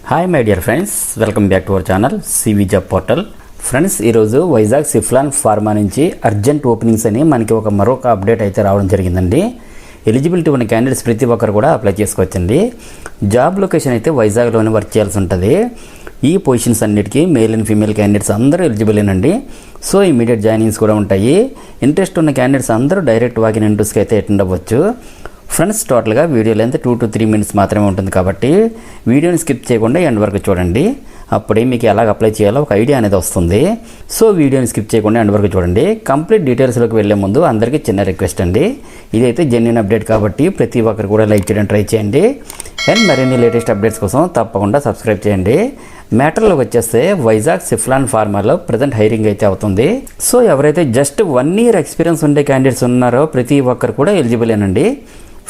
Hi my dear friends, welcome back to our channel CV job portal. Friends, ఈరోజు వైజాగ్ సిఫ్లాన్ pharma నుంచి urgent openings అని మనకి మరొక అప్డేట్ అయితే రావడం జరిగిందండి. ఎలిజిబిలిటీ ఉన్న క్యాండిడేట్స్ ప్రతి ఒక్కరు కూడా అప్లై చేసుకోవచ్చండి. జాబ్ లొకేషన్ అయితే వైజాగ్లోనే వర్క్ చేయాల్సి ఉంటుంది. ఈ పొజిషన్స్ అన్నిటికీ మేల్ అండ్ ఫీమేల్ క్యాండిడేట్స్ అందరూ ఎలిజిబులేనండి. సో ఇమీడియట్ జాయినింగ్స్ కూడా ఉంటాయి. ఇంట్రెస్ట్ ఉన్న క్యాండిడేట్స్ అందరూ డైరెక్ట్ వాకిన్ ఇంటర్వ్యూస్కి అయితే అటెండ్ అవ్వచ్చు. ఫ్రెండ్స్, టోటల్గా వీడియో లెంత్ 2 to 3 minutes మాత్రమే ఉంటుంది కాబట్టి వీడియోని స్కిప్ చేయకుండా ఎండ్ వరకు చూడండి. అప్పుడే మీకు ఎలాగ అప్లై చేయాలో ఒక ఐడియా అనేది వస్తుంది. సో వీడియోని స్కిప్ చేయకుండా ఎండ్ వరకు చూడండి. కంప్లీట్ డీటెయిల్స్లోకి వెళ్ళే ముందు అందరికీ చిన్న రిక్వెస్ట్ అండి. ఇదైతే జెన్యూన్ అప్డేట్ కాబట్టి ప్రతి ఒక్కరు కూడా లైక్ చేయడానికి ట్రై చేయండి. అండ్ మరిన్ని లేటెస్ట్ అప్డేట్స్ కోసం తప్పకుండా సబ్స్క్రైబ్ చేయండి. మ్యాటర్లోకి వచ్చేస్తే వైజాగ్ సిఫ్లాన్ ఫార్మాలో ప్రజెంట్ హైరింగ్ అయితే అవుతుంది. సో ఎవరైతే జస్ట్ 1 year ఎక్స్పీరియన్స్ ఉండే క్యాండిడేట్స్ ఉన్నారో ప్రతి ఒక్కరు కూడా ఎలిజిబులేనండి.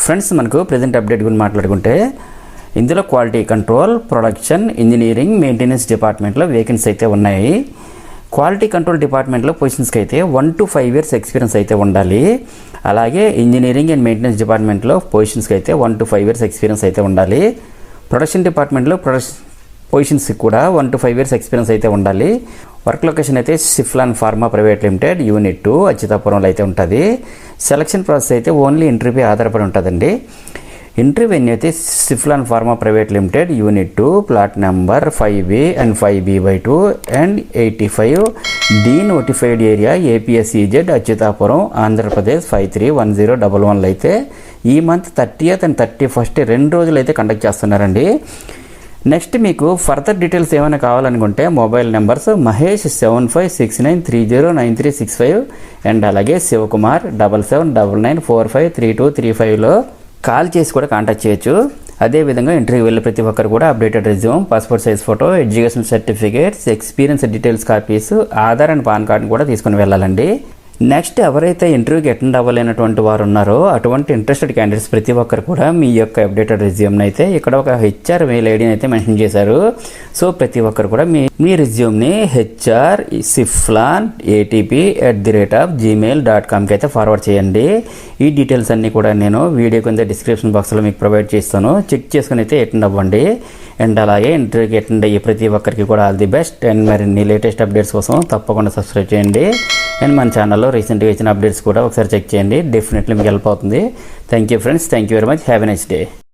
ఫ్రెండ్స్, మనకు ప్రజెంట్ అప్డేట్ గురించి మాట్లాడుకుంటే ఇందులో quality control, production, engineering, maintenance డిపార్ట్మెంట్లో వేకెన్సీ అయితే ఉన్నాయి. క్వాలిటీ కంట్రోల్ డిపార్ట్మెంట్లో పొజిషన్స్కి అయితే 1 to 5 years ఎక్స్పీరియన్స్ అయితే ఉండాలి. అలాగే ఇంజనీరింగ్ అండ్ మెయింటెనెన్స్ డిపార్ట్మెంట్లో పొజిషన్స్కి అయితే 1 to 5 years ఎక్స్పీరియన్స్ అయితే ఉండాలి. ప్రొడక్షన్ డిపార్ట్మెంట్లో పొజిషన్స్కి కూడా 1 to 5 years ఎక్స్పీరియన్స్ అయితే ఉండాలి. వర్క్ లొకేషన్ అయితే Siflon pharma private limited unit 2 అచ్యుతాపురంలో అయితే ఉంటుంది. సెలక్షన్ ప్రాసెస్ అయితే ఓన్లీ ఇంటర్వ్యూ ఆధారపడి ఉంటుందండి. ఇంటర్వ్యూ వెన్యూ అయితే Siflon pharma private limited unit 2 plot number 5A and 5B/2 and 85 D notified area APSEZ Achyutapuram Andhra Pradesh 531011 అయితే ఈ మంత్ 30th and 31st 2 రోజులు అయితే కండక్ట్ చేస్తున్నారండి. నెక్స్ట్ మీకు ఫర్దర్ డీటెయిల్స్ ఏమైనా కావాలనుకుంటే మొబైల్ నెంబర్స్ మహేష్ 7569309365 అండ్ అలాగే శివకుమార్ 7799453235లో కాల్ చేసి కూడా కాంటాక్ట్ చేయొచ్చు. అదేవిధంగా ఇంటర్వ్యూ వెళ్ళే ప్రతి ఒక్కరు కూడా updated resume, passport size photo, education certificates, experience details copies, Aadhaar and pan కార్డుని కూడా తీసుకుని వెళ్ళాలండి. నెక్స్ట్, ఎవరైతే ఇంటర్వ్యూకి అటెండ్ అవ్వలేనటువంటి వారు ఉన్నారో అటువంటి ఇంట్రెస్టెడ్ క్యాండిడేట్స్ ప్రతి ఒక్కరు కూడా మీ యొక్క అప్డేటెడ్ రెజ్యూమ్ని అయితే ఇక్కడ ఒక HR మెయిల్ ఐడిని అయితే మెన్షన్ చేశారు. సో ప్రతి ఒక్కరు కూడా మీ రెజ్యూమ్ని hrciflanatp@gmail.com అయితే ఫార్వర్డ్ చేయండి. ఈ డీటెయిల్స్ అన్నీ కూడా నేను వీడియో కింద డిస్క్రిప్షన్ బాక్స్లో మీకు ప్రొవైడ్ చేస్తాను. చెక్ చేసుకుని అయితే అటెండ్ అవ్వండి. అండ్ అలాగే ఇంటర్వ్యూకి అటెండ్ అయ్యే ప్రతి ఒక్కరికి కూడా ఆల్ ది బెస్ట్. అండ్ మరిన్ని లేటెస్ట్ అప్డేట్స్ కోసం తప్పకుండా సబ్స్క్రైబ్ చేయండి. అండ్ మన ఛానల్లో రీసెంట్గా ఇచ్చిన అప్డేట్స్ కూడా ఒకసారి చెక్ చేయండి. డెఫినెట్లీ మీకు హెల్ప్ అవుతుంది. Thank you friends, thank you very much. Have a nice day.